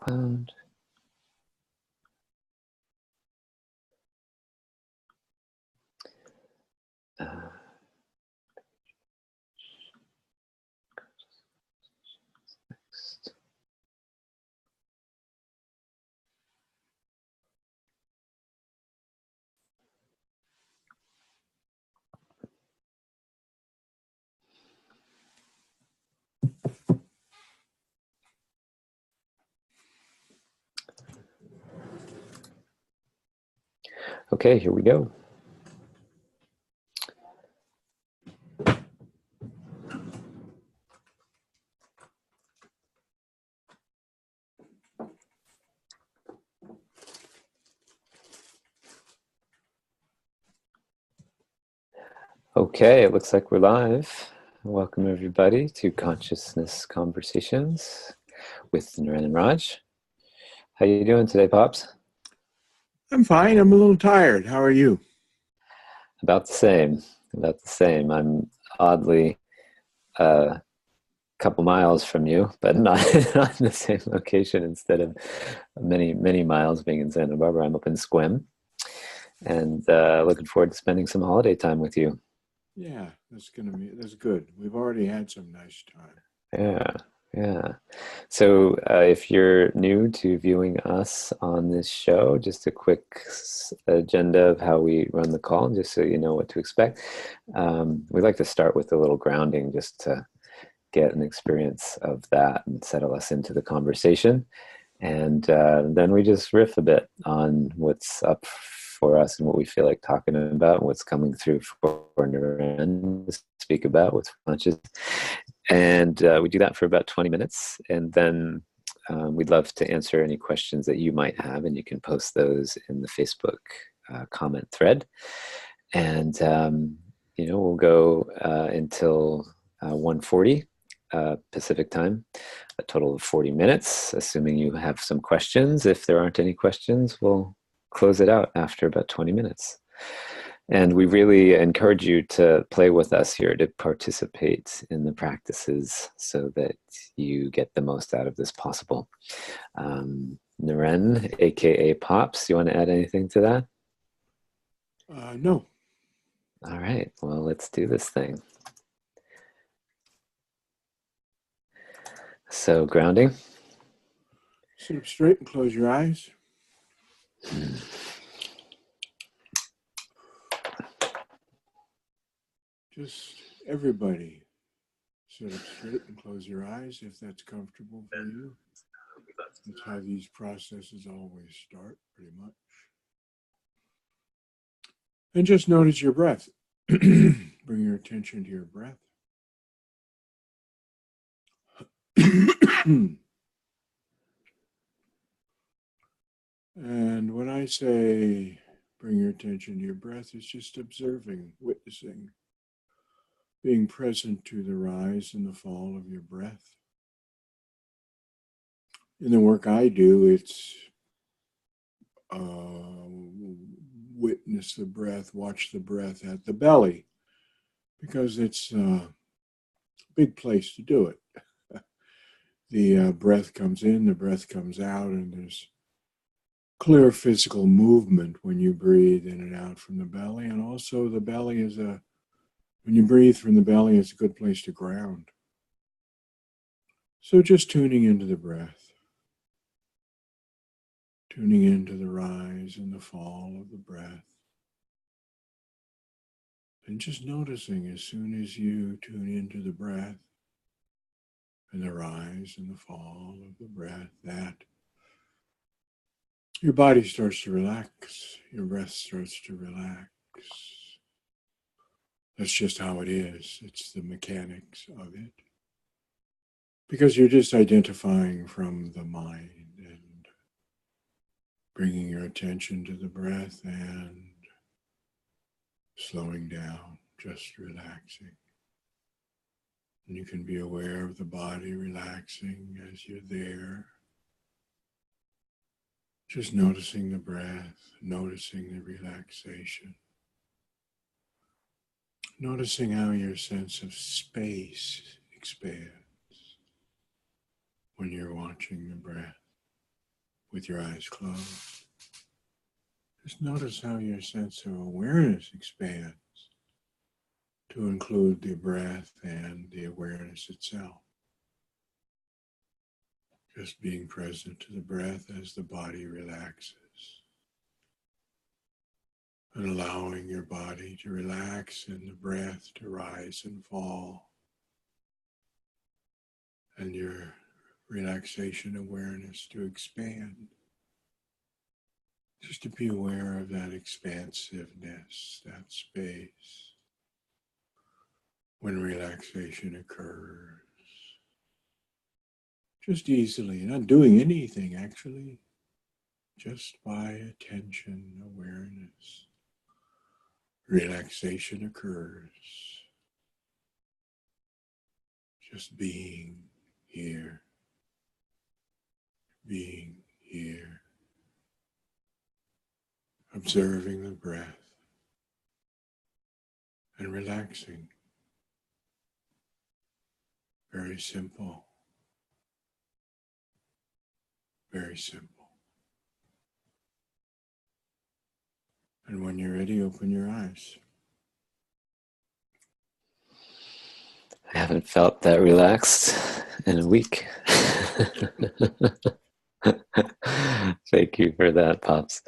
Cloud. Next. Okay, here we go. Okay, it looks like we're live. Welcome everybody to Consciousness Conversations with Naren and Raj. How you doing today, Pops? I'm fine. I'm a little tired. How are you? About the same. About the same. I'm oddly a couple miles from you, but not on the same location. Instead of many miles being in Santa Barbara, I'm up in Sequim, and looking forward to spending some holiday time with you. Yeah, that's good. We've already had some nice time. Yeah, yeah. So if you're new to viewing us on this show, just a quick agenda of how we run the call, just so you know what to expect. We like to start with a little grounding just to get an experience of that and settle us into the conversation. And then we just riff a bit on what's up for us and what we feel like talking about, and what's coming through for Naren to speak about, what's conscious. And we do that for about 20 minutes. And then we'd love to answer any questions that you might have, and you can post those in the Facebook comment thread. And, we'll go until 1:40 Pacific time, a total of 40 minutes, assuming you have some questions. If there aren't any questions, we'll close it out after about 20 minutes. And we really encourage you to play with us here, to participate in the practices so that you get the most out of this possible. Naren, aka Pops, you want to add anything to that? No. All right, well, let's do this thing. So, grounding. Sit up straight and close your eyes. Just everybody, sit up straight and close your eyes if that's comfortable for you. That's how these processes always start, pretty much. And just notice your breath. Bring your attention to your breath. And when I say bring your attention to your breath, it's just observing, witnessing, being present to the rise and the fall of your breath. In the work I do, it's witness the breath, watch the breath at the belly, because it's a big place to do it. The breath comes in, the breath comes out, and there's clear physical movement when you breathe in and out from the belly. And also the belly is when you breathe from the belly, it's a good place to ground. So just tuning into the breath, tuning into the rise and the fall of the breath. And just noticing as soon as you tune into the breath and the rise and the fall of the breath, that your body starts to relax, your breath starts to relax. That's just how it is. It's the mechanics of it. Because you're just identifying from the mind and bringing your attention to the breath and slowing down, just relaxing. And you can be aware of the body relaxing as you're there. Just noticing the breath, noticing the relaxation. Noticing how your sense of space expands when you're watching the breath. with your eyes closed. Just notice how your sense of awareness expands to include the breath and the awareness itself. Just being present to the breath as the body relaxes and allowing your body to relax and the breath to rise and fall and your relaxation awareness to expand. Just to be aware of that expansiveness, that space when relaxation occurs. Just easily, not doing anything actually, just by attention, awareness. Relaxation occurs. Just being here, observing the breath and relaxing. Very simple. Very simple. And when you're ready, open your eyes. I haven't felt that relaxed in a week. Thank you for that, Pops.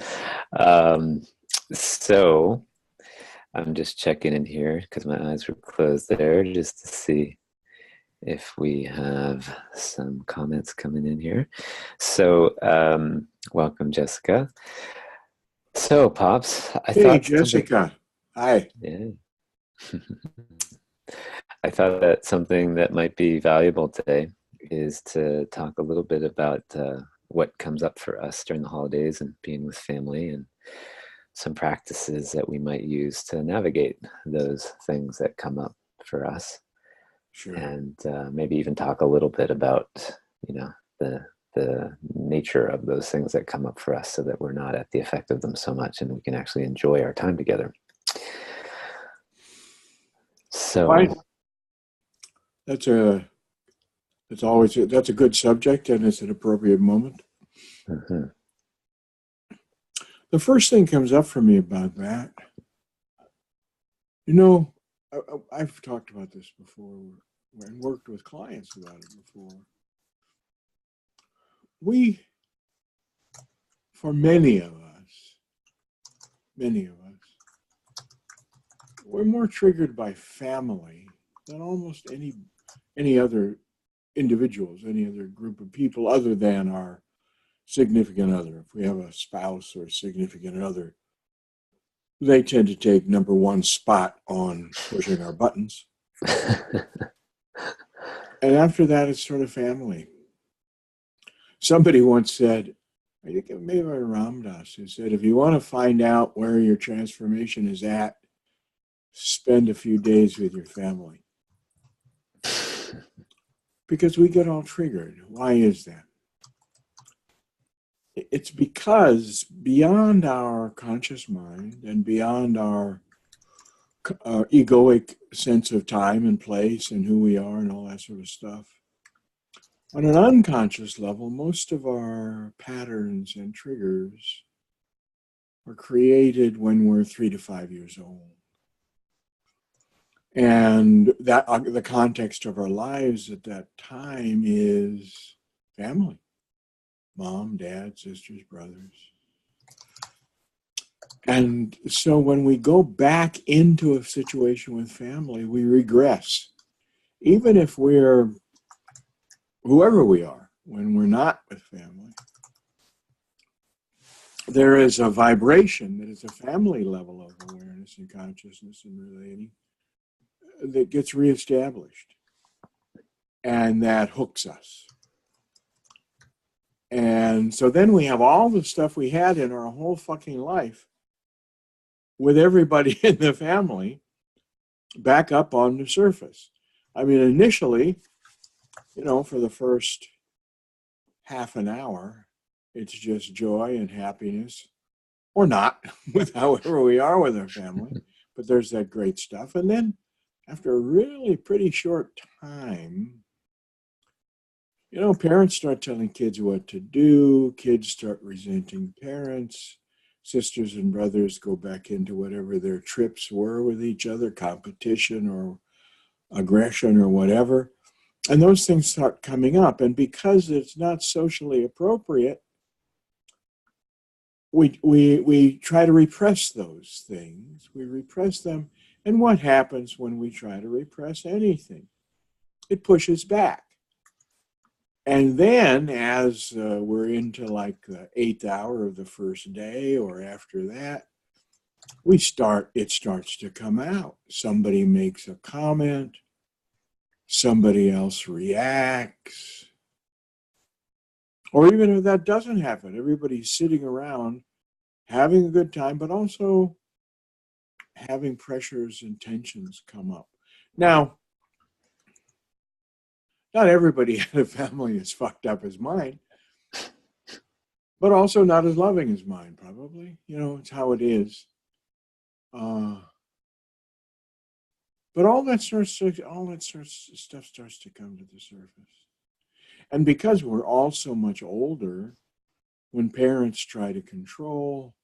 So I'm just checking in here because my eyes were closed there just to see if we have some comments coming in here. So welcome, Jessica. So, Pops, Hey, Jessica. Hi. Yeah. I thought that something that might be valuable today is to talk a little bit about what comes up for us during the holidays and being with family, and some practices that we might use to navigate those things that come up for us. Sure. And maybe even talk a little bit about, the nature of those things that come up for us, so that we're not at the effect of them so much and we can actually enjoy our time together. So right. That's a good subject, and it's an appropriate moment. Mm-hmm. The first thing comes up for me about that, I've talked about this before and worked with clients about it before. For many of us, we're more triggered by family than almost any other individuals, any other group of people other than our significant other. If we have a spouse or significant other, they tend to take number one spot on pushing our buttons. And after that, it's sort of family. Somebody once said, I think it may have been Ram Dass, who said, if you want to find out where your transformation is at, spend a few days with your family. Because we get all triggered. Why is that? It's because beyond our conscious mind and beyond our egoic sense of time and place and who we are and all that sort of stuff, on an unconscious level, most of our patterns and triggers are created when we're 3 to 5 years old. And that the context of our lives at that time is family. Mom, dad, sisters, brothers. And so when we go back into a situation with family, we regress. Even if we're whoever we are, when we're not with family, there is a vibration that is a family level of awareness and consciousness and relating that gets reestablished. And that hooks us. And so then we have all the stuff we had in our whole fucking life with everybody in the family back up on the surface. I mean, initially, for the first half an hour, it's just joy and happiness, or not, with however we are with our family. But there's that great stuff. And then after a really pretty short time, Parents start telling kids what to do, kids start resenting parents, sisters and brothers go back into whatever their trips were with each other, competition or aggression or whatever. And those things start coming up. And because it's not socially appropriate, we try to repress those things. We repress them. And what happens when we try to repress anything? It pushes back. And then as we're into like the 8th hour of the first day or after that, it starts to come out. Somebody makes a comment, somebody else reacts. Or even if that doesn't happen, everybody's sitting around having a good time, but also having pressures and tensions come up. Now, not everybody in a family is fucked up as mine, but also not as loving as mine, probably. It's how it is. But all that stuff starts to come to the surface. And because we're all so much older, when parents try to control,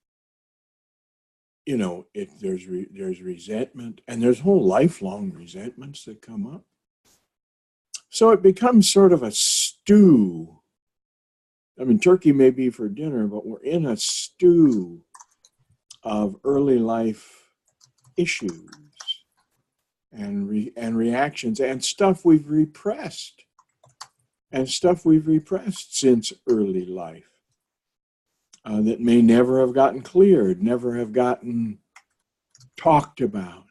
there's resentment, and there's whole lifelong resentments that come up. So it becomes sort of a stew. I mean, turkey may be for dinner, but we're in a stew of early life issues and reactions and stuff we've repressed since early life that may never have gotten cleared, never have gotten talked about.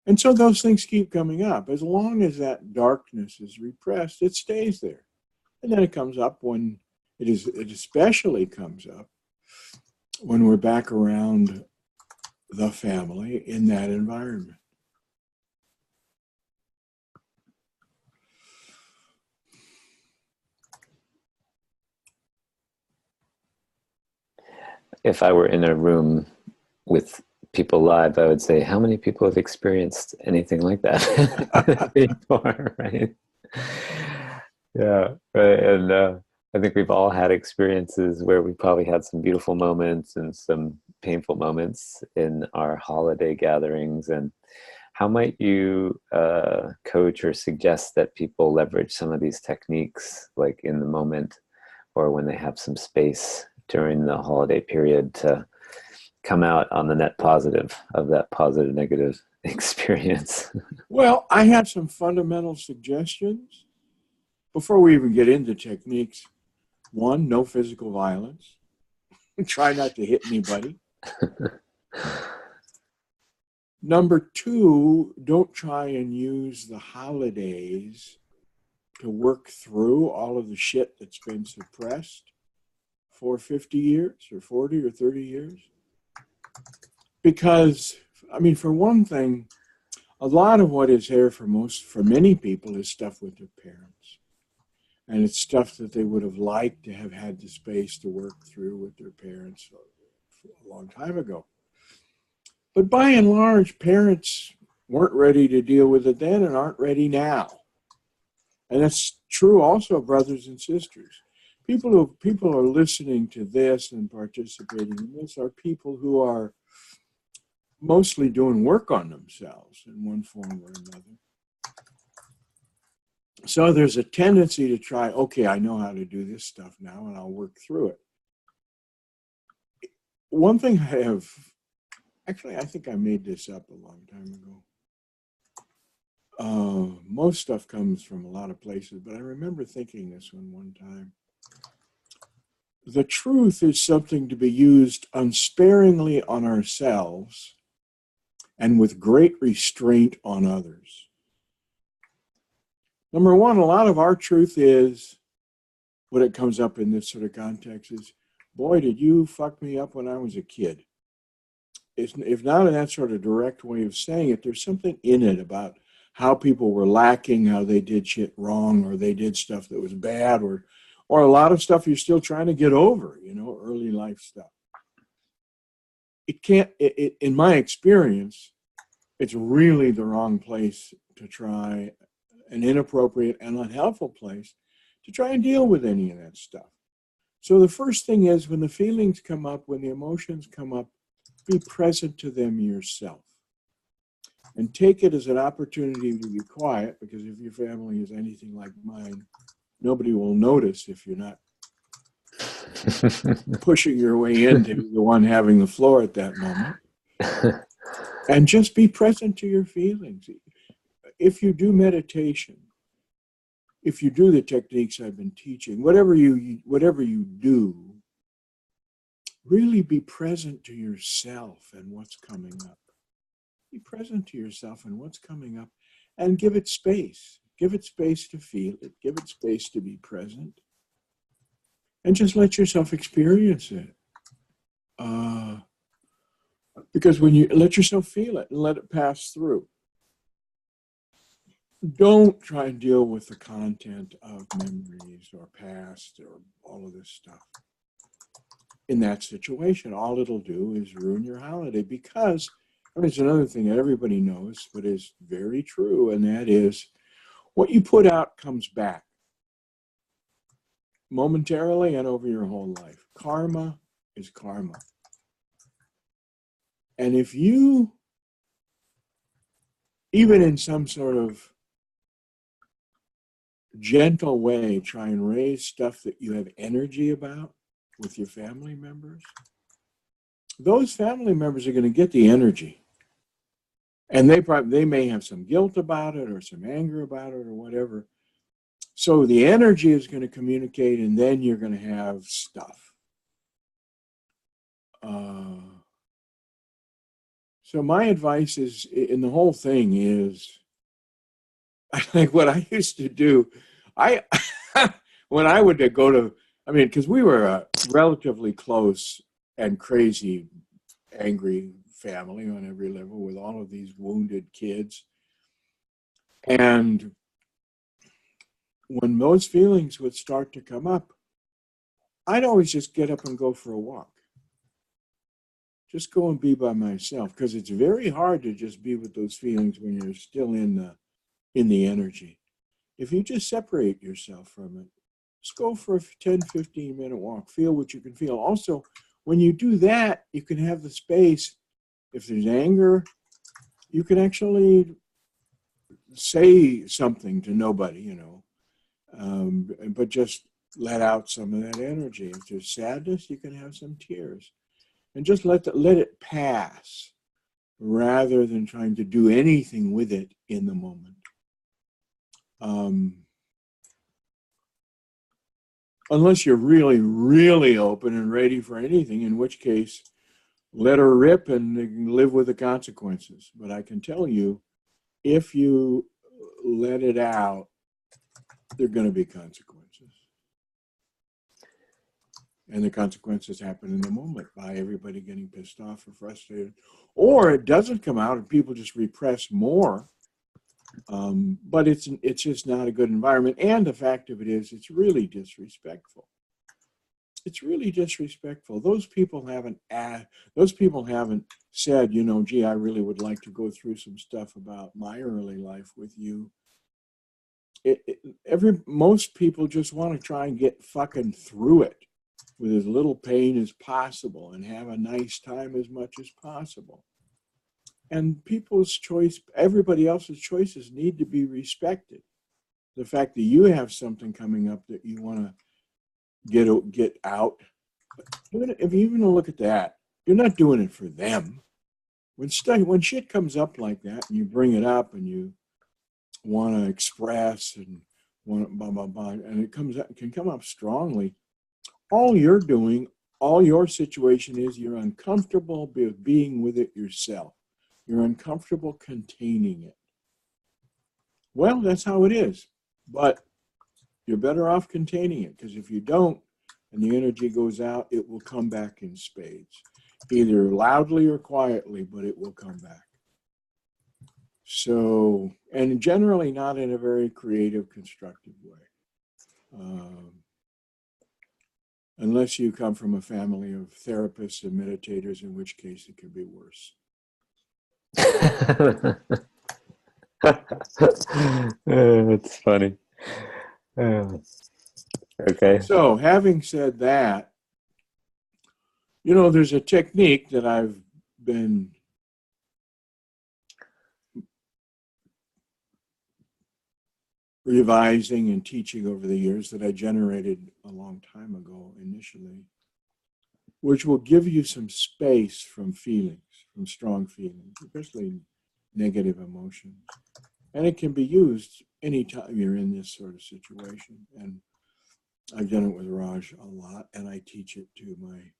And so those things keep coming up. As long as that darkness is repressed, it stays there. And then it comes up when it especially comes up when we're back around the family in that environment. If I were in a room with people live, I would say, how many people have experienced anything like that before, right? Yeah, right. And I think we've all had experiences where we probably had some beautiful moments and some painful moments in our holiday gatherings. And how might you coach or suggest that people leverage some of these techniques, like in the moment or when they have some space during the holiday period, to come out on the net positive of that positive negative experience? Well, I have some fundamental suggestions before we even get into techniques. One, no physical violence. Try not to hit anybody. Number two, don't try and use the holidays to work through all of the shit that's been suppressed for 50 years or 40 or 30 years. Because, I mean, for one thing, a lot of what is there for many people is stuff with their parents. And it's stuff that they would have liked to have had the space to work through with their parents a long time ago. But by and large, parents weren't ready to deal with it then and aren't ready now. And that's true also, brothers and sisters. People are listening to this and participating in this are people who are mostly doing work on themselves in one form or another. So there's a tendency to try, okay, I know how to do this stuff now and I'll work through it. One thing I think I made this up a long time ago. Most stuff comes from a lot of places, but I remember thinking this one time. The truth is something to be used unsparingly on ourselves and with great restraint on others. Number one, a lot of our truth is, when it comes up in this sort of context, is, boy, did you fuck me up when I was a kid. If not in that sort of direct way of saying it, there's something in it about how people were lacking, how they did shit wrong, or they did stuff that was bad, or a lot of stuff you're still trying to get over, early life stuff. It can't, in my experience, it's really the wrong place to try, an inappropriate and unhelpful place to try and deal with any of that stuff. So the first thing is, when the feelings come up, when the emotions come up, be present to them yourself. And take it as an opportunity to be quiet, because if your family is anything like mine, nobody will notice if you're not pushing your way into the one having the floor at that moment. And just be present to your feelings. If you do meditation, if you do the techniques I've been teaching, whatever you do, really be present to yourself and what's coming up. Be present to yourself and what's coming up, and give it space. Give it space to feel it. Give it space to be present. And just let yourself experience it. Because when you let yourself feel it and let it pass through, don't try and deal with the content of memories or past or all of this stuff. In that situation, all it'll do is ruin your holiday, because it's another thing that everybody knows, but is very true, and that is, what you put out comes back momentarily and over your whole life. Karma is karma. And if you, even in some sort of gentle way, try and raise stuff that you have energy about with your family members, those family members are going to get the energy. And they may have some guilt about it or some anger about it or whatever. So the energy is going to communicate, and then you're going to have stuff. So my advice is, in the whole thing is, I think what I used to do, when I would go to, because we were a relatively close and crazy, angry family on every level, with all of these wounded kids. And when those feelings would start to come up, I'd always just get up and go for a walk. Just go and be by myself, because it's very hard to just be with those feelings when you're still in the energy. If you just separate yourself from it, just go for a 10-15 minute walk, feel what you can feel. Also, when you do that, you can have the space. If there's anger, you can actually say something to nobody, but just let out some of that energy. If there's sadness, you can have some tears. And just let it pass, rather than trying to do anything with it in the moment. Unless you're really, really open and ready for anything, in which case, let her rip and live with the consequences. But I can tell you, if you let it out, there are going to be consequences. And the consequences happen in the moment by everybody getting pissed off or frustrated. Or it doesn't come out and people just repress more. But it's just not a good environment. And the fact of it is, it's really disrespectful. It's really disrespectful. Those people haven't said, gee, I really would like to go through some stuff about my early life with you. Most people just want to try and get fucking through it with as little pain as possible and have a nice time as much as possible. And people's choice, everybody else's choices need to be respected. The fact that you have something coming up that you want to get out, if you even look at that, you're not doing it for them. When shit comes up like that and you bring it up and you want to express and want to blah, blah, blah, and it can come up strongly, all your situation is you're uncomfortable being with it yourself. You're uncomfortable containing it. Well, that's how it is. But you're better off containing it, because if you don't, and the energy goes out, it will come back in spades. Either loudly or quietly, but it will come back. So, and generally not in a very creative, constructive way. Unless you come from a family of therapists and meditators, in which case it could be worse. It's funny. Okay. So, having said that, there's a technique that I've been revising and teaching over the years that I generated a long time ago initially, which will give you some space from feelings, from strong feelings, especially negative emotions. And it can be used anytime you're in this sort of situation. And I've done it with Raj a lot, and I teach it to my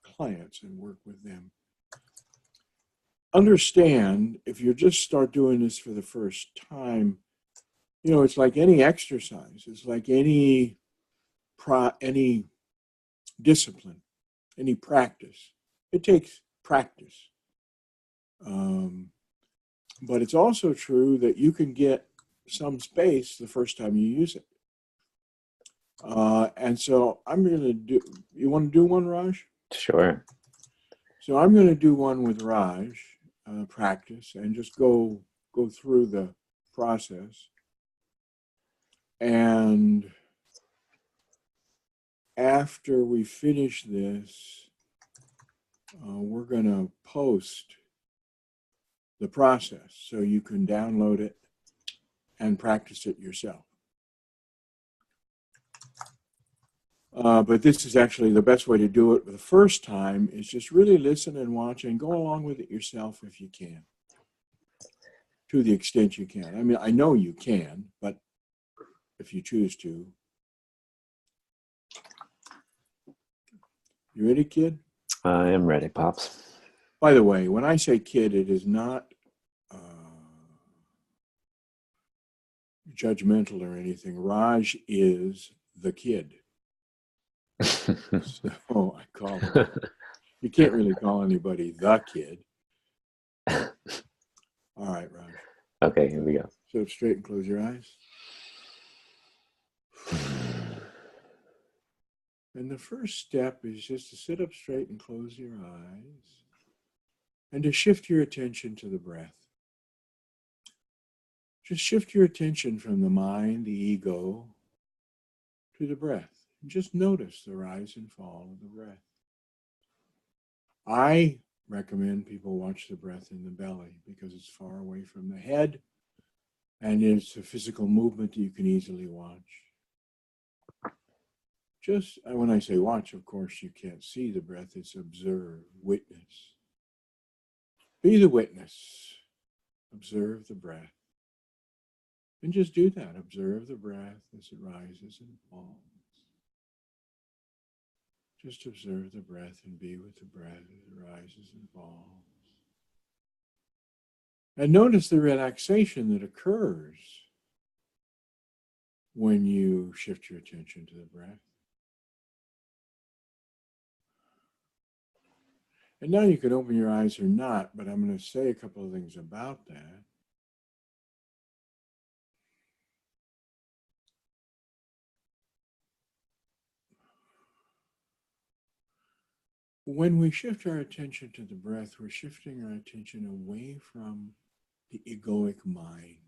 clients and work with them. Understand, if you just start doing this for the first time, it's like any exercise. It's like any discipline, any practice. It takes practice. But it's also true that you can get some space the first time you use it. And so I'm going to do, you want to do one, Raj? Sure. So I'm going to do one with Raj, practice, and just go through the process. And after we finish this, we're going to post the process so you can download it and practice it yourself. But this is actually the best way to do it the first time, is just really listen and watch and go along with it yourself if you can, to the extent you can. I mean, I know you can, but if you choose to. You ready, kid? I am ready, Pops. By the way, when I say kid, it is not judgmental or anything. Raj is the kid. So I call him. You can't really call anybody the kid. All right, Raj. Okay, here we go. Sit up straight and close your eyes. And the first step is just to sit up straight and close your eyes and to shift your attention to the breath. Just shift your attention from the mind, the ego, to the breath. And just notice the rise and fall of the breath. I recommend people watch the breath in the belly because it's far away from the head and it's a physical movement that you can easily watch. Just when I say watch, of course, you can't see the breath. It's observe, witness. Be the witness. Observe the breath. And just do that. Observe the breath as it rises and falls. Just observe the breath and be with the breath as it rises and falls. And notice the relaxation that occurs when you shift your attention to the breath. And now you can open your eyes or not, but I'm going to say a couple of things about that. When we shift our attention to the breath, we're shifting our attention away from the egoic mind.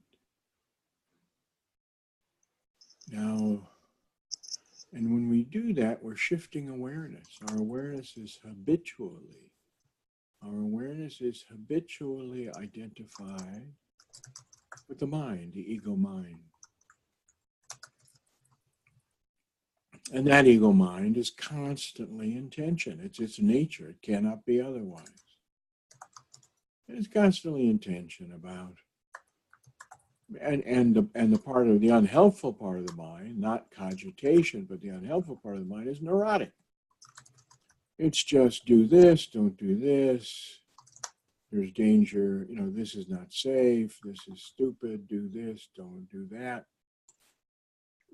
Now, and when we do that, we're shifting awareness. Our awareness is habitually identified with the mind, the ego mind. And that ego mind is constantly in tension. It's its nature. It cannot be otherwise. It's constantly in tension about, and the part of the unhelpful part of the mind, not cogitation, but the unhelpful part of the mind is neurotic. It's just do this, don't do this. There's danger. This is not safe. This is stupid. Do this, don't do that.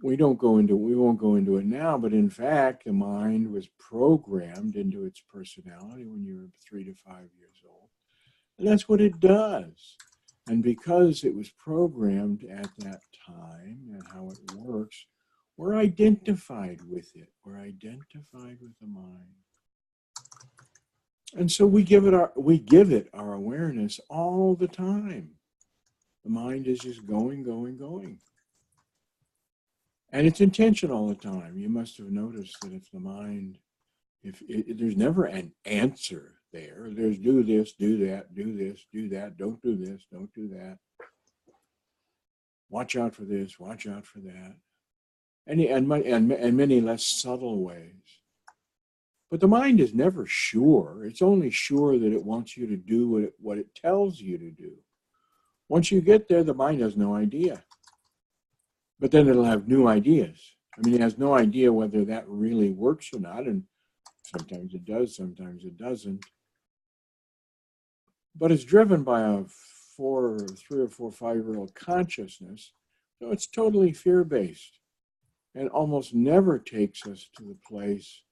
We won't go into it now, but in fact, the mind was programmed into its personality when you were 3 to 5 years old. And that's what it does. And because it was programmed at that time and how it works, we're identified with it. We're identified with the mind. And so we give it our awareness all the time. The mind is just going. And it's intentional all the time. You must have noticed that if the mind, there's never an answer there. There's do this, do that, do this, do that, don't do this, don't do that. Watch out for this, watch out for that. And many less subtle ways. But the mind is never sure. It's only sure that it wants you to do what it tells you to do. Once you get there, the mind has no idea. But then it'll have new ideas. I mean, it has no idea whether that really works or not. And sometimes it does, sometimes it doesn't. But it's driven by a 3 or 4, 5-year-old consciousness. So it's totally fear-based and almost never takes us to the place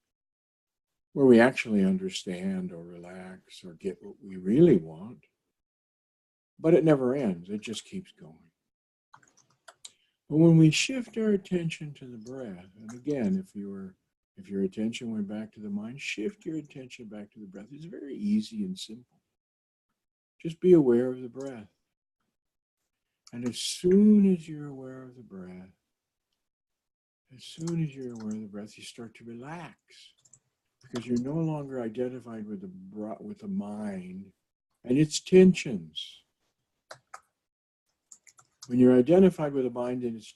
where we actually understand or relax or get what we really want. But it never ends. It just keeps going. But when we shift our attention to the breath, and again, if your attention went back to the mind, shift your attention back to the breath. It's very easy and simple. Just be aware of the breath. And as soon as you're aware of the breath, you start to relax. Because you're no longer identified with the mind and its tensions. When you're identified with the mind and its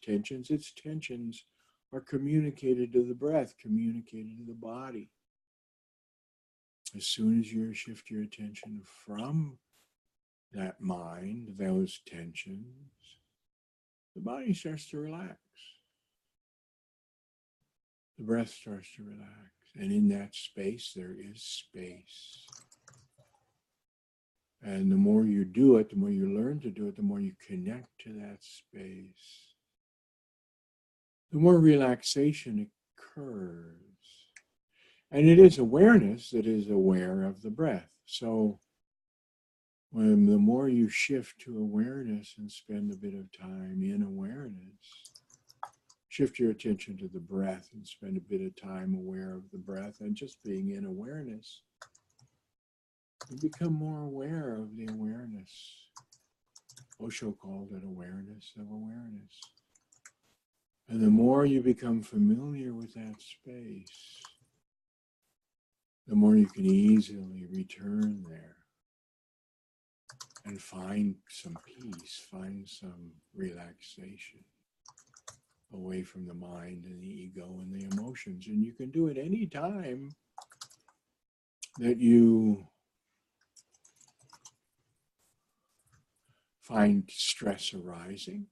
tensions are communicated to the breath, communicated to the body. As soon as you shift your attention from that mind, those tensions, the body starts to relax. The breath starts to relax. And in that space, there is space. And the more you do it, the more you learn to do it, the more you connect to that space, the more relaxation occurs. And it is awareness that is aware of the breath. So the more you shift to awareness and spend a bit of time in awareness, shift your attention to the breath and spend a bit of time aware of the breath and just being in awareness, you become more aware of the awareness. Osho called it awareness of awareness. And the more you become familiar with that space, the more you can easily return there and find some peace, find some relaxation away from the mind and the ego and the emotions. And you can do it any time that you find stress arising,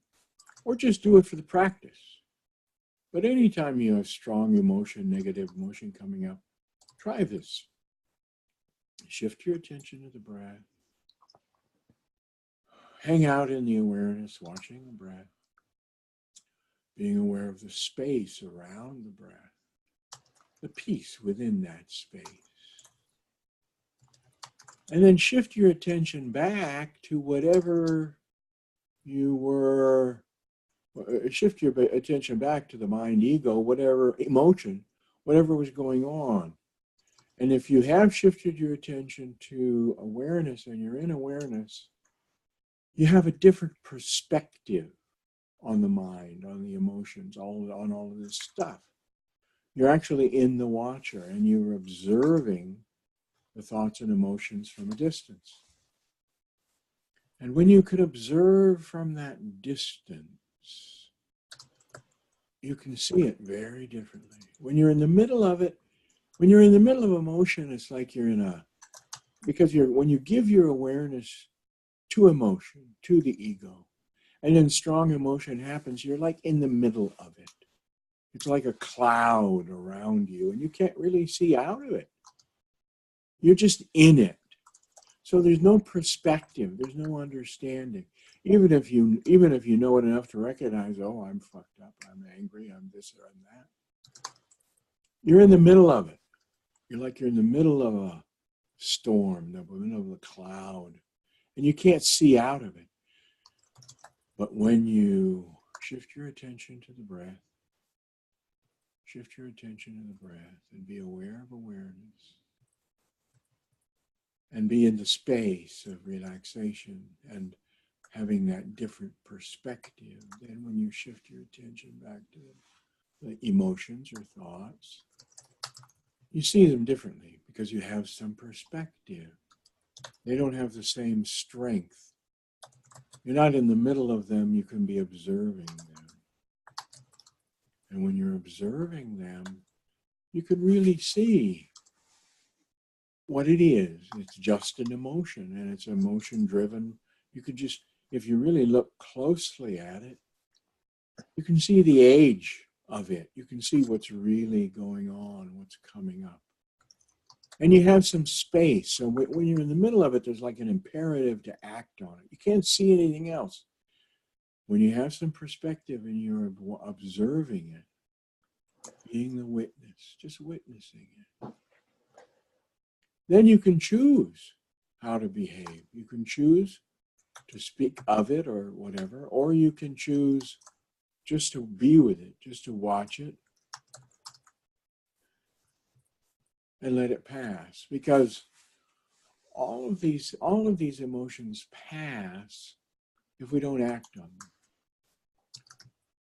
or just do it for the practice. But anytime you have strong emotion, negative emotion coming up, try this. Shift your attention to the breath. Hang out in the awareness, watching the breath, being aware of the space around the breath, the peace within that space. And then shift your attention back to whatever you were, shift your attention back to the mind, ego, whatever emotion, whatever was going on. And if you have shifted your attention to awareness and you're in awareness, you have a different perspective on the mind, on the emotions, on all of this stuff. You're actually in the watcher and you're observing the thoughts and emotions from a distance. And when you can observe from that distance, you can see it very differently. When you're in the middle of it, when you're in the middle of emotion, it's like you're when you give your awareness to emotion, to the ego, and then strong emotion happens, you're like in the middle of it. It's like a cloud around you, and you can't really see out of it. You're just in it. So there's no perspective, there's no understanding. Even if you know it enough to recognize, oh, I'm fucked up, I'm angry, I'm this or I'm that. You're in the middle of it. You're in the middle of a storm, the middle of a cloud, and you can't see out of it. But when you shift your attention to the breath, shift your attention to the breath and be aware of awareness, and be in the space of relaxation and having that different perspective, then when you shift your attention back to emotions or thoughts, you see them differently because you have some perspective. They don't have the same strength. You're not in the middle of them, you can be observing them. And when you're observing them, you can really see what it is. It's just an emotion, and it's emotion driven. You could just, if you really look closely at it, you can see the age of it. You can see what's really going on, what's coming up. And you have some space. So when you're in the middle of it, there's like an imperative to act on it. You can't see anything else. When you have some perspective and you're observing it, being the witness, just witnessing it, then you can choose how to behave. You can choose to speak of it or whatever, or you can choose just to be with it, just to watch it and let it pass. Because all of these emotions pass if we don't act on them.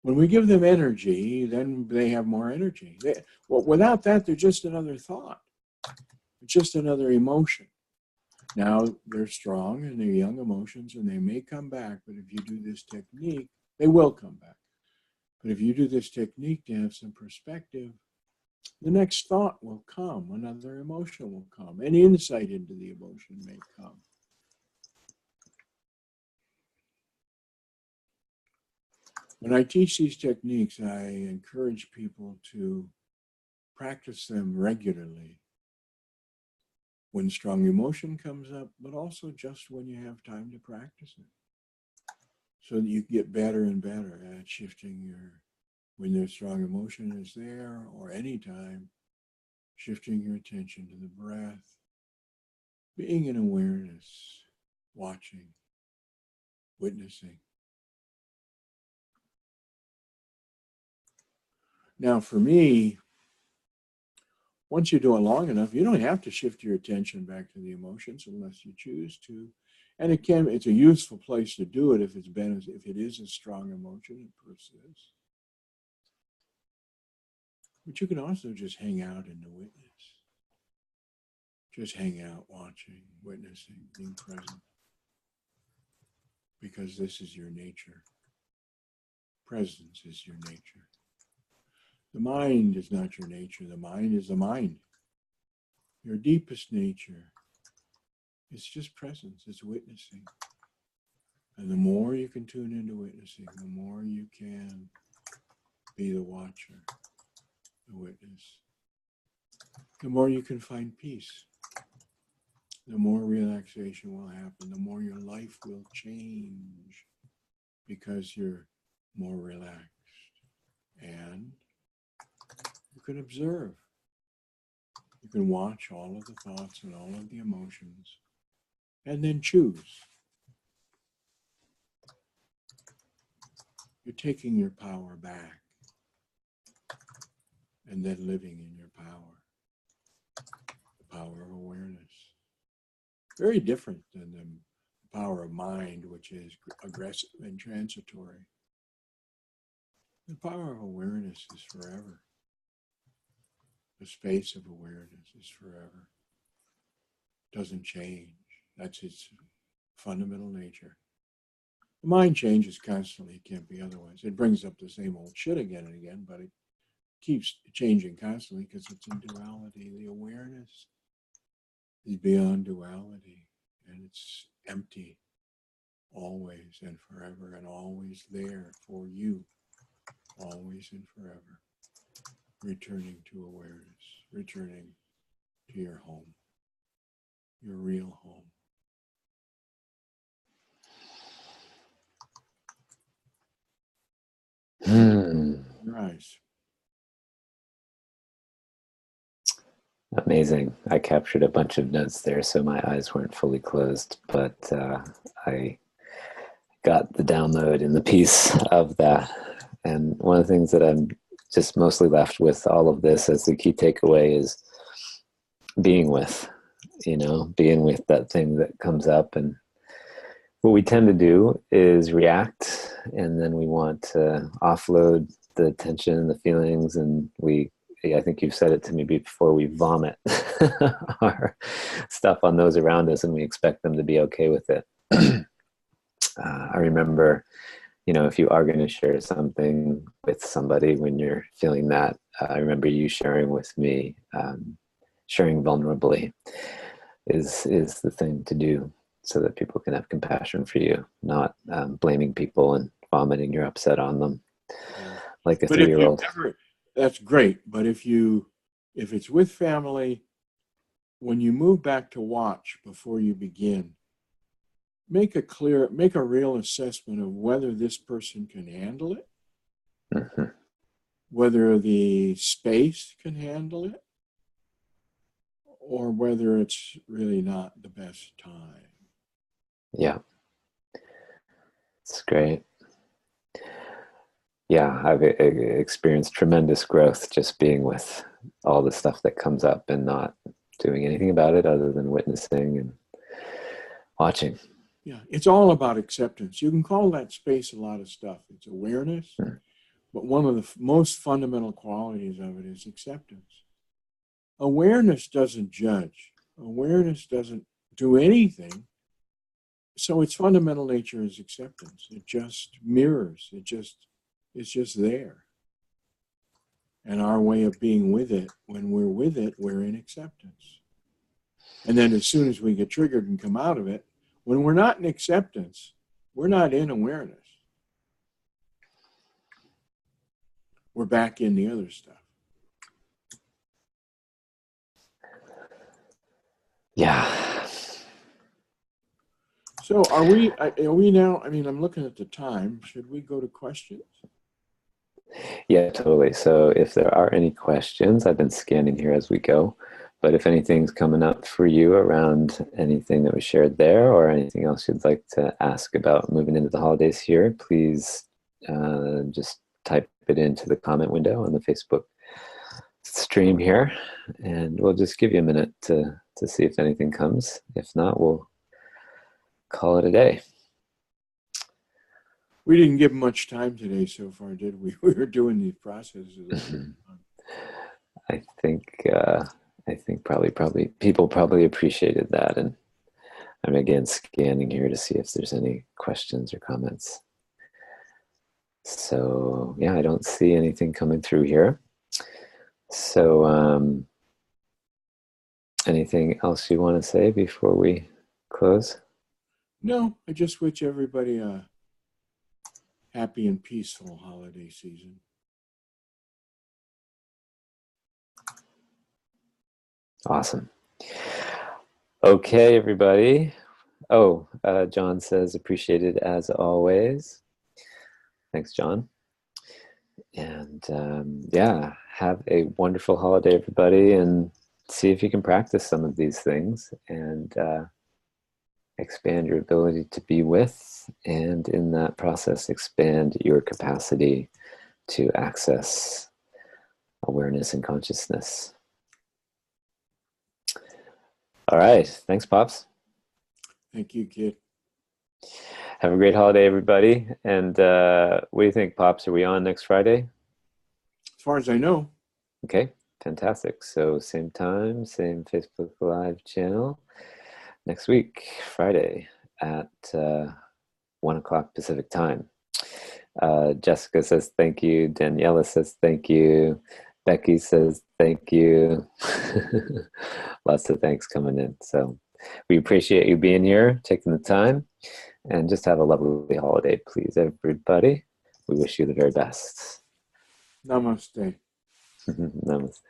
When we give them energy, then they have more energy. Without that, they're just another thought. It's just another emotion. Now, they're strong and they're young emotions and they may come back, but if you do this technique, they will come back. But if you do this technique to have some perspective, the next thought will come, another emotion will come, an insight into the emotion may come. When I teach these techniques, I encourage people to practice them regularly when strong emotion comes up, but also just when you have time to practice it, so that you get better and better at shifting when there's strong emotion is there, or anytime, shifting your attention to the breath, being in awareness, watching, witnessing. Now, for me, once you do it long enough, you don't have to shift your attention back to the emotions unless you choose to. And it's a useful place to do it if it is a strong emotion, it persists. But you can also just hang out in the witness. Just hang out, watching, witnessing, being present. Because this is your nature. Presence is your nature. The mind is not your nature. The mind is the mind. Your deepest nature is just presence. It's witnessing. And the more you can tune into witnessing, the more you can be the watcher, the witness, the more you can find peace. The more relaxation will happen. The more your life will change because you're more relaxed. And you can observe. You can watch all of the thoughts and all of the emotions and then choose. You're taking your power back and then living in your power. The power of awareness. Very different than the power of mind, which is aggressive and transitory. The power of awareness is forever. The space of awareness is forever. Doesn't change. That's its fundamental nature. The mind changes constantly. It can't be otherwise. It brings up the same old shit again and again, but it keeps changing constantly because it's in duality. The awareness is beyond duality, and it's empty always and forever, and always there for you, always and forever. Returning to awareness, returning to your home, your real home. Your eyes. Amazing. I captured a bunch of notes there, so my eyes weren't fully closed, but I got the download in the piece of that. And one of the things that I'm just mostly left with all of this as the key takeaway is being with, being with that thing that comes up. And what we tend to do is react, and then we want to offload the tension and the feelings, and I think you've said it to me before, we vomit our stuff on those around us, and we expect them to be okay with it. I remember, if you are going to share something with somebody when you're feeling that, I remember you sharing with me, sharing vulnerably is the thing to do, so that people can have compassion for you, not blaming people and vomiting your upset on them like a But if you 3-year-old. ever, that's great. But if it's with family, when you move back to watch before you begin, make a real assessment of whether this person can handle it, Mm-hmm. whether the space can handle it, or whether it's really not the best time. Yeah, it's great. Yeah, I've experienced tremendous growth just being with all the stuff that comes up and not doing anything about it other than witnessing and watching. Yeah, it's all about acceptance. You can call that space a lot of stuff. It's awareness, but one of the most fundamental qualities of it is acceptance. Awareness doesn't judge. Awareness doesn't do anything. So its fundamental nature is acceptance. It just mirrors. It's just there. And our way of being with it, when we're with it, we're in acceptance. And then as soon as we get triggered and come out of it, when we're not in acceptance, we're not in awareness. We're back in the other stuff. Yeah. So are we now, I'm looking at the time. Should we go to questions? Yeah, totally. So if there are any questions, I've been scanning here as we go, but if anything's coming up for you around anything that was shared there or anything else you'd like to ask about moving into the holidays here, please just type it into the comment window on the Facebook stream here, and we'll just give you a minute to see if anything comes. If not, we'll call it a day. We didn't give much time today so far, did we? We were doing these processes. I think probably people probably appreciated that, and I'm again scanning here to see if there's any questions or comments. So yeah, I don't see anything coming through here. So anything else you want to say before we close? No, I just wish everybody a happy and peaceful holiday season. Awesome. Okay, everybody. Oh, John says appreciated as always. Thanks, John. And yeah, have a wonderful holiday, everybody, and see if you can practice some of these things and expand your ability to be with, and in that process, expand your capacity to access awareness and consciousness. All right. Thanks, Pops. Thank you, kid. Have a great holiday, everybody. And what do you think, Pops? Are we on next Friday? As far as I know. Okay, fantastic. So same time, same Facebook Live channel. Next week, Friday at 1 o'clock Pacific time. Jessica says thank you. Daniela says thank you. Becky says thank you. Lots of thanks coming in. So we appreciate you being here, taking the time, and just have a lovely holiday, please, everybody. We wish you the very best. Namaste. Namaste.